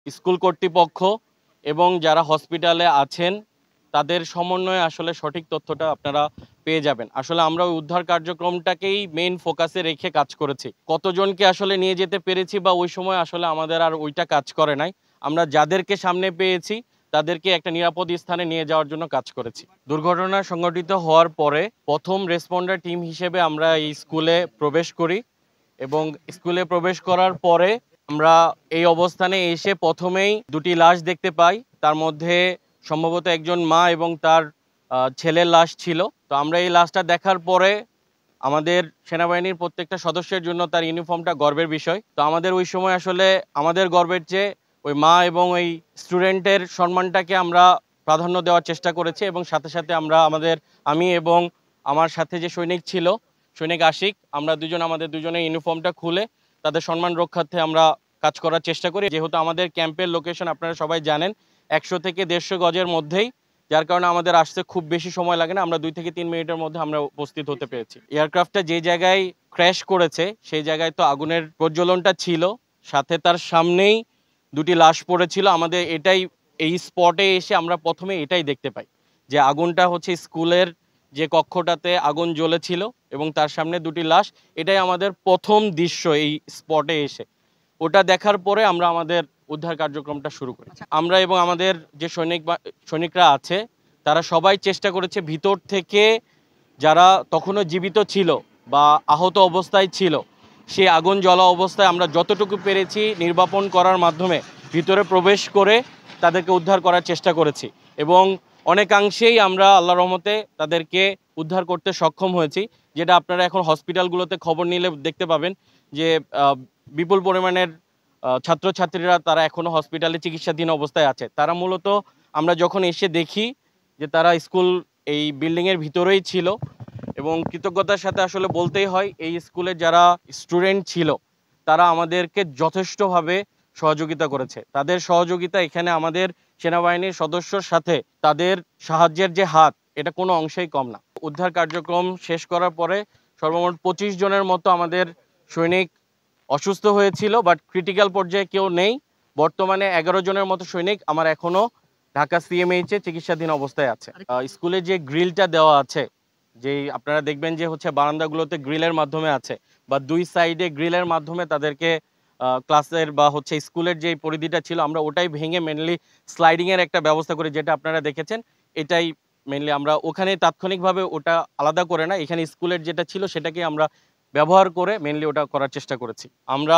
School কর্তৃপক্ষ এবং যারা হসপিটালে আছেন তাদের সমন্বয়ে আসলে সঠিক তথ্যটা আপনারা পেয়ে যাবেন। আসলে আমরা ওই উদ্ধার কার্যক্রমটাকেই মেইন ফোকাসে রেখে কাজ করেছি। কতজনকে আসলে নিয়ে যেতে পেরেছি বা ওই সময় আসলে আমাদের আর ওইটা কাজ করে নাই। আমরা যাদেরকে সামনে পেয়েছি তাদেরকে একটা নিরাপদ স্থানে নিয়ে যাওয়ার জন্য কাজ করেছি। দুর্ঘটনা সংঘটিত হওয়ার পরে প্রথম রেসপন্ডার টিম হিসেবে আমরা এই স্কুলে প্রবেশ করি এবং স্কুলে প্রবেশ করার পরে আমরা এই অবস্থানে এসে প্রথমেই দুটি লাশ দেখতে পাই। তার মধ্যে সম্ভবত একজন মা এবং তার ছেলের লাশ ছিল। তো আমরা এই লাশটা দেখার পরে আমাদের সেনাবাহিনীর প্রত্যেকটা সদস্যের জন্য তার ইউনিফর্মটা গর্বের বিষয়। তো আমাদের ওই সময় আসলে আমাদের গর্বের চেয়ে ওই মা এবং ওই স্টুডেন্টের সম্মানটাকে আমরা প্রাধান্য দেওয়ার চেষ্টা করেছি এবং সাথে সাথে আমি এবং আমার সাথে যে সৈনিক ছিল, সৈনিক আশিক, আমরা আমাদের দুজনের ইউনিফর্মটা খুলে তাদের সম্মান রক্ষার্থে আমরা কাজ করার চেষ্টা করি। যেহেতু আমাদের ক্যাম্পের লোকেশন আপনারা সবাই জানেন ১০০ থেকে ১৫০ গজের মধ্যেই, যার কারণে আমাদের আসতে খুব বেশি সময় লাগে না। আমরা ২ থেকে ৩ মিনিটের মধ্যে আমরা উপস্থিত হতে পেরেছি। এয়ারক্রাফটটা যে জায়গায় ক্র্যাশ করেছে সেই জায়গায় তো আগুনের প্রজ্বলনটা ছিল, সাথে তার সামনেই দুটি লাশ পড়েছিল। আমাদের এই স্পটে এসে আমরা প্রথমে এটাই দেখতে পাই যে আগুনটা হচ্ছে স্কুলের যে কক্ষটাতে আগুন জ্বলেছিল এবং তার সামনে দুটি লাশ। এটাই আমাদের প্রথম দৃশ্য এই স্পটে এসে। ওটা দেখার পরে আমরা আমাদের উদ্ধার কার্যক্রমটা শুরু করি। আমরা এবং আমাদের যে সৈনিকরা আছে তারা সবাই চেষ্টা করেছে ভিতর থেকে যারা তখনও জীবিত ছিল বা আহত অবস্থায় ছিল সেই আগুন জ্বলা অবস্থায় আমরা যতটুকু পেরেছি নির্বাপন করার মাধ্যমে ভিতরে প্রবেশ করে তাদেরকে উদ্ধার করার চেষ্টা করেছি এবং অনেকাংশেই আমরা আল্লাহর রহমতে তাদেরকে উদ্ধার করতে সক্ষম হয়েছি। যেটা আপনারা এখন হসপিটালগুলোতে খবর নিলে দেখতে পাবেন যে বিপুল পরিমাণের ছাত্রছাত্রীরা তারা এখনও হসপিটালে চিকিৎসাধীন অবস্থায় আছে। তারা মূলত আমরা যখন এসে দেখি যে তারা এই বিল্ডিংয়ের ভিতরেই ছিল এবং কৃতজ্ঞতার সাথে আসলে বলতেই হয় এই স্কুলের যারা স্টুডেন্ট ছিল তারা আমাদেরকে যথেষ্টভাবে সহযোগিতা করেছে। তাদের সহযোগিতা এখানে আমাদের সেনাবাহিনীর সদস্যর সাথে তাদের সাহায্যের যে হাত, এটা কোনো অংশেই কম না। উদ্ধার কার্যক্রম শেষ করার পরে সর্বমোট ২৫ জনের মতো আমাদের সৈনিক অসুস্থ হয়েছিল, বাট ক্রিটিক্যাল পর্যায়ে কেউ নেই। বর্তমানে ১১ জনের মতো সৈনিক আমার এখনো ঢাকা সিএমএইচে চিকিৎসাধীন অবস্থায় আছে। স্কুলে যে গ্রিলটা দেওয়া আছে, যেই আপনারা দেখবেন যে হচ্ছে বারান্দাগুলোতে গ্রিলের মাধ্যমে আছে বা ২ সাইডে গ্রিলের মাধ্যমে তাদেরকে ক্লাসের বা হচ্ছে স্কুলের যে পরিধিটা ছিল আমরা ওটাই ভেঙে মেনলি স্লাইডিংয়ের একটা ব্যবস্থা করি, যেটা আপনারা দেখেছেন। এটাই মেনলি আমরা ওখানে তাৎক্ষণিকভাবে ওটা আলাদা করে না, এখানে স্কুলের যেটা ছিল সেটাকে আমরা ব্যবহার করে মেনলি ওটা করার চেষ্টা করেছি। আমরা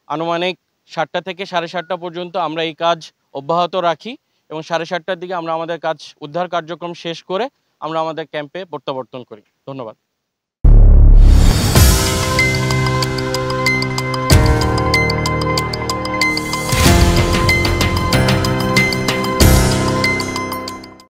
আনুমানিক ৭টা থেকে ৭:৩০ পর্যন্ত আমরা এই কাজ অব্যাহত রাখি এবং ৭:৩০টার দিকে আমরা আমাদের উদ্ধার কার্যক্রম শেষ করে আমরা আমাদের ক্যাম্পে প্রত্যাবর্তন করি। ধন্যবাদ।